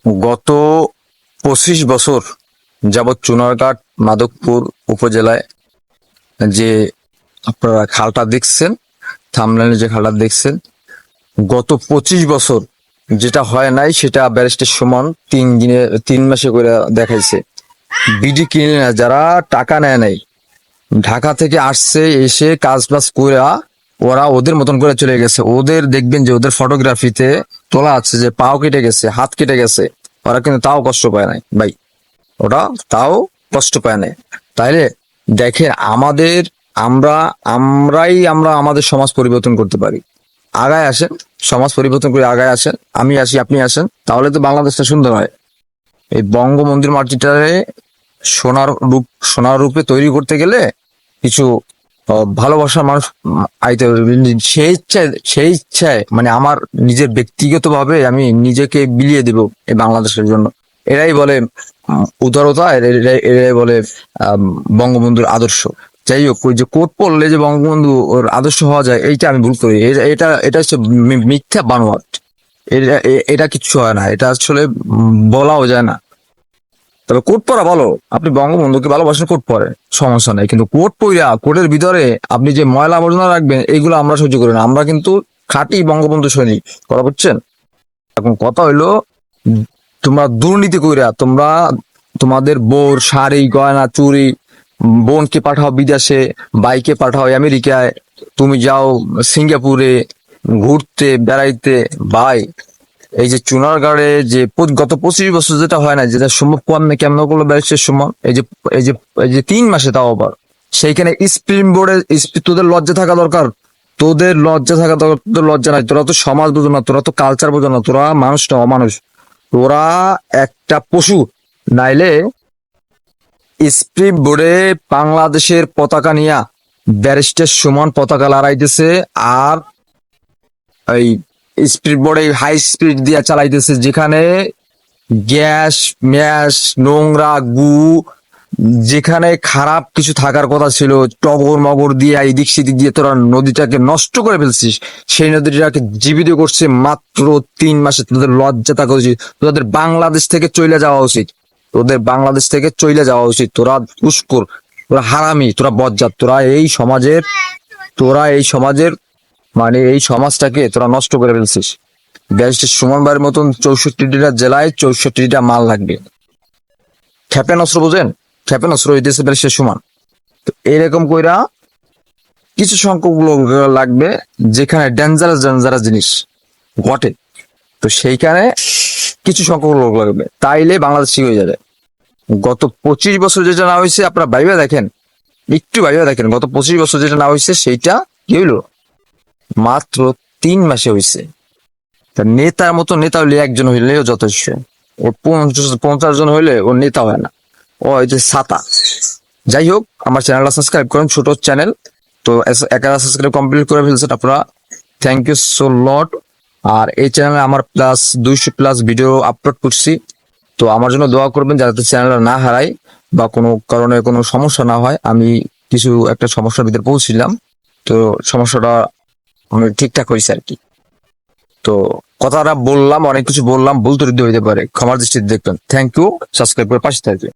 গত 25 বছর যাবৎ চুনারঘাট মাধবপুর উপজেলায় যে আপনারা খালটা দেখছেন, থামলাইনে যে খালটা দেখছেন, গত 25 বছর যেটা হয় নাই সেটা ব্যারিস্টার সুমন 3 দিনে 3 মাসে করে দেখাইছে। বিডি কিনে না, যারা টাকা নেয় নাই, ঢাকা থেকে আসছে, এসে কাজ বাজ কইরা ওরা ওদের মতন করে চলে গেছে। ওদের দেখবেন যে ওদের ফটোগ্রাফিতে তোলা আছে যে পাও কেটে গেছে, হাত কেটে গেছে, ওরা কিন্তু তাও কষ্ট পায় নাই ভাই, ওরা তাও কষ্ট পায় নাই। তাইলে দেখেন, আমরা আমাদের সমাজ পরিবর্তন করতে পারি। আগায় আসেন, সমাজ পরিবর্তন করে আগায় আসেন, আমি আসি, আপনি আসেন, তাহলে তো বাংলাদেশটা সুন্দর হয়। এই বঙ্গবন্ধুর মাটিটারে সোনার রূপে তৈরি করতে গেলে কিছু ভালোবাসার মানুষ আইতে হবে। সেই ইচ্ছায় মানে আমার নিজের ব্যক্তিগতভাবে আমি নিজেকে বিলিয়ে দিব এই বাংলাদেশের জন্য। এরাই বলে উদারতা, এরাই বলে বঙ্গবন্ধুর আদর্শ। যাই হোক, ওই যে কোট পড়লে যে বঙ্গবন্ধু ওর আদর্শ হওয়া যায়, এইটা আমি ভুল করি। এটা এটা হচ্ছে মিথ্যা বানোয়াট। এটা কিচ্ছু হয় না, এটা আসলে বলাও যায় না। তবে কোট পরা ভালো, আপনি বঙ্গবন্ধুকে ভালোবাসেন, কোট পরে সমস্যা নেই, কিন্তু কোট পইরা কোটের ভিতরে আপনি যে ময়লা আবর্জনা রাখবেন, এইগুলো আমরা সহ্য করি না। আমরা কিন্তু খাঁটি বঙ্গবন্ধু সৈনিক, কথা বুঝছেন? এখন কথা হইলো, তোমরা দুর্নীতি কইরা তোমরা তোমাদের বউর শাড়ি গয়না চুরি, বোনকে পাঠাও বিদেশে, বাইকে পাঠাও আমেরিকায়, তুমি যাও সিঙ্গাপুরে ঘুরতে বেড়াইতে। ভাই, এই যে চুনারগড়ে যে গত 25 বছর যেটা হয় না, যেটা সম্ভব কেমন করলো ব্যারিস্টার সুমন, এই যে 3 মাসে, তাও আবার সেইখানে স্প্রিং বোর্ডে। তোদের লজ্জা থাকা দরকার, তোদের লজ্জা থাকা দরকার। তোদের লজ্জা নাই, তোরা তো সমাজ বোঝো না, তোরা তো কালচার বোঝো না, তোরা মানুষ না, অমানুষ। তোরা একটা পশু। নাইলে স্প্রিং বোর্ডে বাংলাদেশের পতাকা নিয়া ব্যারিস্টার সুমন পতাকা লড়াইতেছে, আর এই স্পিড বোর্ডে হাই স্পিড দিয়ে চালাইতেছে, যেখানে গ্যাস ম্যাশ নোংরা গু, যেখানে খারাপ কিছু থাকার কথা ছিল, টগর মগর দিয়ে এদিক সেদিক দিয়ে তোরা নদীটাকে নষ্ট করে ফেলছিস। সেই নদীটাকে জীবিত করছে মাত্র 3 মাসে। তোদের লজ্জা থাকা উচিত, তোদের বাংলাদেশ থেকে চলে যাওয়া উচিত, তোদের বাংলাদেশ থেকে চলে যাওয়া উচিত। তোরা উস্কুর, তোরা হারামি, তোরা বজ্জাত, তোরা এই সমাজের মানে এই সমাজটাকে তোরা নষ্ট করে ফেলছিস। ব্যারিস্টার সুমন ভাইয়ের মতন 64টা জেলায় 64টা মাল লাগবে। ক্ষেপণাস্ত্র বোঝেন? ক্ষেপণাস্ত্র হইতেছে ব্যারিস্টার সুমন। তো এরকম কইরা কিছু সংখ্যক লোক লাগবে, যেখানে ডেঞ্জারাস জিনিস ঘটে, তো সেইখানে কিছু সংখ্যক লোক লাগবে, তাইলে বাংলাদেশ ঠিক হয়ে যাবে। গত 25 বছর যেটা না হয়েছে, আপনারা ভাইবা দেখেন, একটু ভাইবা দেখেন, গত 25 বছর যেটা না হয়েছে সেইটা কি হইলো? মাত্র 3 মাসে হয়েছে। তা নেতার মতো নেতা হইলে একজন হইলেও যথেষ্ট। ও 50 জন হইলে ওর নেতা হয় না, ও হচ্ছে ছাতা। যাই হোক, আমার চ্যানেলটা সাবস্ক্রাইব করেন, ছোট চ্যানেল তো। একা সাবস্ক্রাইব কমপ্লিট করে ফেলছেন আপনারা, থ্যাংক ইউ সো লট। আর এই চ্যানেলে আমার প্লাস 200+ ভিডিও আপলোড করছি, তো আমার জন্য দোয়া করবেন যাতে চ্যানেলটা না হারাই বা কোনো কারণে কোনো সমস্যা না হয়। আমি কিছু একটা সমস্যার ভিতরে পৌঁছছিলাম, তো সমস্যাটা আমি ঠিকঠাক হয়েছে আর কি। তো কথাটা বললাম, অনেক কিছু বললাম, ভুল ত্রুটি হইতে পারে, ক্ষমার দৃষ্টিতে দেখবেন। থ্যাংক ইউ, সাবস্ক্রাইব করে পাশে থাকবেন।